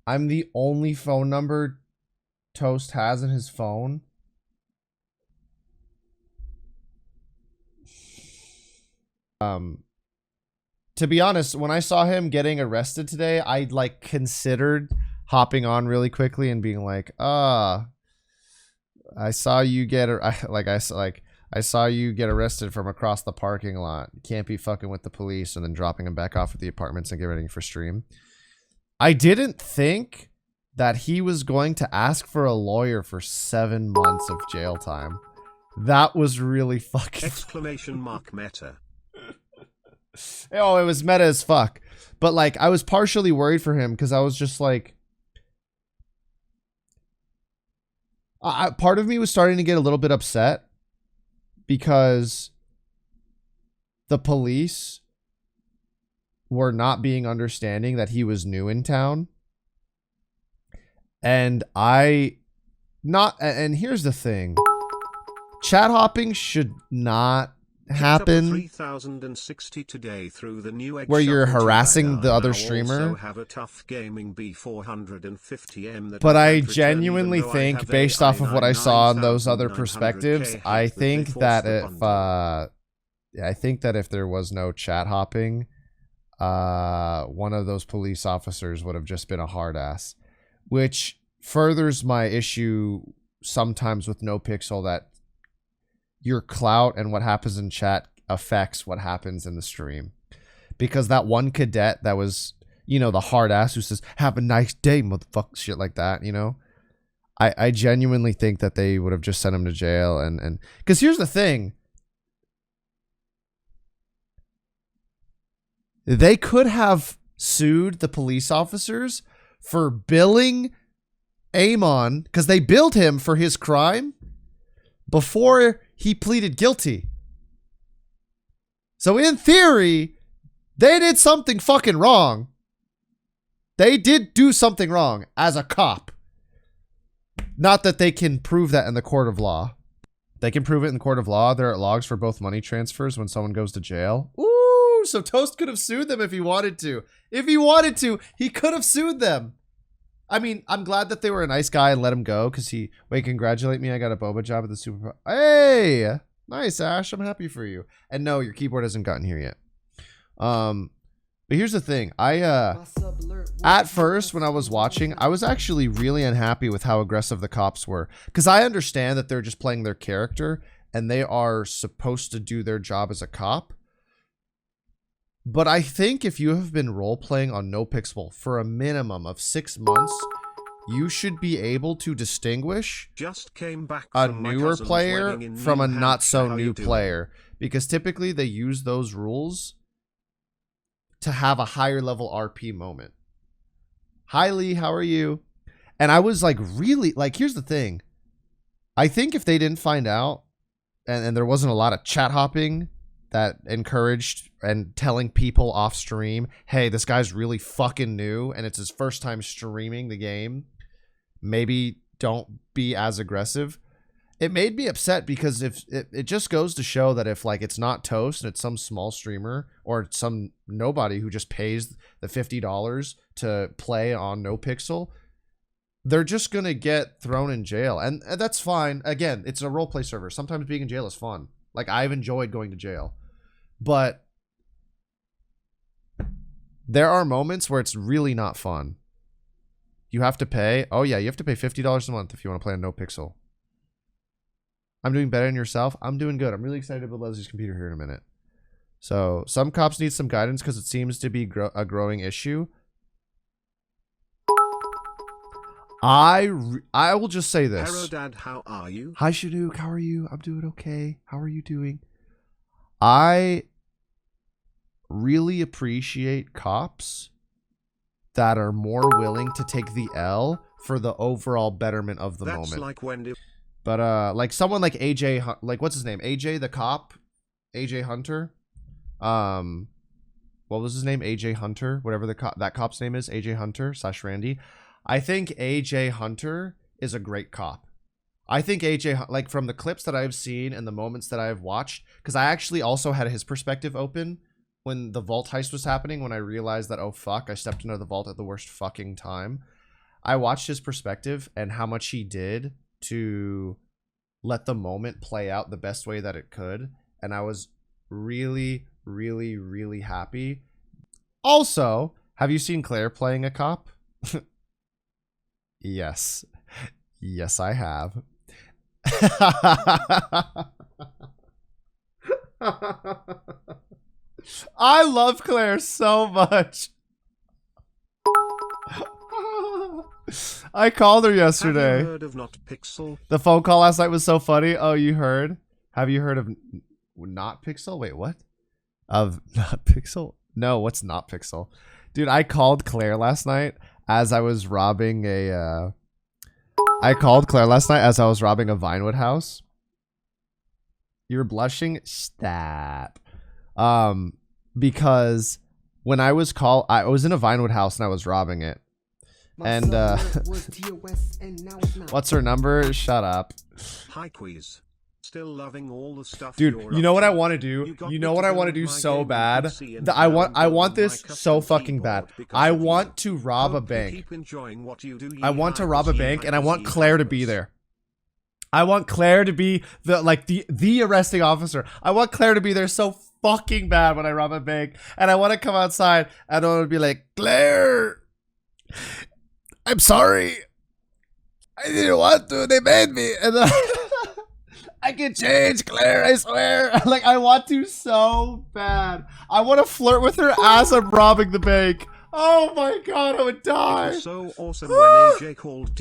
I'm the only phone number Toast has in his phone. To be honest, when I saw him getting arrested today, I like considered hopping on really quickly and being like, I saw you get I saw you get arrested from across the parking lot. You can't be fucking with the police," and then dropping him back off at the apartments and get ready for stream. I didn't think that he was going to ask for a lawyer for 7 months of jail time. That was really fucking exclamation mark meta. Oh, it was meta as fuck. But like, I was partially worried for him because I was just like, part of me was starting to get a little bit upset because the police were not being understanding that he was new in town. And and here's the thing. Chat hopping should not happen 3060 today through the new where you're harassing the other streamer. Have a tough gaming B450M but I genuinely think, based off of what I saw in those other perspectives, I think that if there was no chat hopping, one of those police officers would have just been a hard ass, which furthers my issue sometimes with NoPixel that your clout and what happens in chat affects what happens in the stream. Because that one cadet that was, you know, the hard ass who says, "Have a nice day, motherfucker," shit like that, you know? I genuinely think that they would have just sent him to jail. And because here's the thing. They could have sued the police officers for billing Amon, because they billed him for his crime before he pleaded guilty. So in theory, they did something fucking wrong. They did do something wrong as a cop. Not that they can prove that in the court of law. They can prove it in the court of law. There are logs for both money transfers when someone goes to jail. Ooh, so Toast could have sued them if he wanted to. If he wanted to, he could have sued them. I mean, I'm glad that they were a nice guy and let him go because wait, congratulate me. I got a boba job at the Super. Hey, nice, Ash. I'm happy for you. And no, your keyboard hasn't gotten here yet. But here's the thing. At first, when I was watching, I was actually really unhappy with how aggressive the cops were. Because I understand that they're just playing their character and they are supposed to do their job as a cop. But I think if you have been role-playing on NoPixel for a minimum of 6 months, you should be able to distinguish a newer player from a not-so-new player. Because typically they use those rules to have a higher-level RP moment. Hi, Lee. How are you? And I was like, really? Like, here's the thing. I think if they didn't find out, and there wasn't a lot of chat hopping that encouraged and telling people off stream, hey, this guy's really fucking new and it's his first time streaming the game, maybe don't be as aggressive. It made me upset because if it just goes to show that if like it's not Toast and it's some small streamer or some nobody who just pays the $50 to play on NoPixel, they're just gonna get thrown in jail. And that's fine. Again, it's a roleplay server. Sometimes being in jail is fun. Like, I've enjoyed going to jail. But there are moments where it's really not fun. You have to pay. Oh, yeah, you have to pay $50 a month if you want to play on NoPixel. I'm doing better than yourself. I'm doing good. I'm really excited to build Leslie's computer here in a minute. So some cops need some guidance because it seems to be a growing issue. I will just say this. Hello, Dad. How are you? Hi, Shaduk. How are you? I'm doing okay. How are you doing? I really appreciate cops that are more willing to take the L for the overall betterment of the moment. Like Wendy. But like someone like AJ, like what's his name? AJ the cop, AJ Hunter. What was his name? AJ Hunter, whatever that cop's name is, AJ Hunter / Randy. I think AJ Hunter is a great cop. I think AJ, like from the clips that I've seen and the moments that I've watched, because I actually also had his perspective open when the vault heist was happening, when I realized that, oh fuck, I stepped into the vault at the worst fucking time. I watched his perspective and how much he did to let the moment play out the best way that it could. And I was really, really, really happy. Also, have you seen Claire playing a cop? Yes. Yes, I have. I love Claire so much. I called her yesterday. Have you heard of Not Pixel? The phone call last night was so funny. Oh, you heard? Have you heard of Not Pixel? Wait, what? Of Not Pixel? No, what's Not Pixel? Dude, I called Claire last night as I was robbing a Vinewood house. You're blushing? Stop. Because when I was in a Vinewood house and I was robbing it. And what's her number? Shut up. Hi Quiz. Still loving all the stuff. Dude, you know what I want to do? You know what I want to do so bad? I want this so fucking bad. I want to rob a bank. I want to rob a bank and I want Claire to be there. I want Claire to be the arresting officer. I want Claire to be there so fucking bad when I rob a bank. And I want to come outside and I want to be like, Claire, I'm sorry. I didn't want to. They made me. And then I can change, Claire, I swear. Like, I want to so bad. I want to flirt with her as I'm robbing the bank. Oh my god, I would die. It was so awesome when AJ called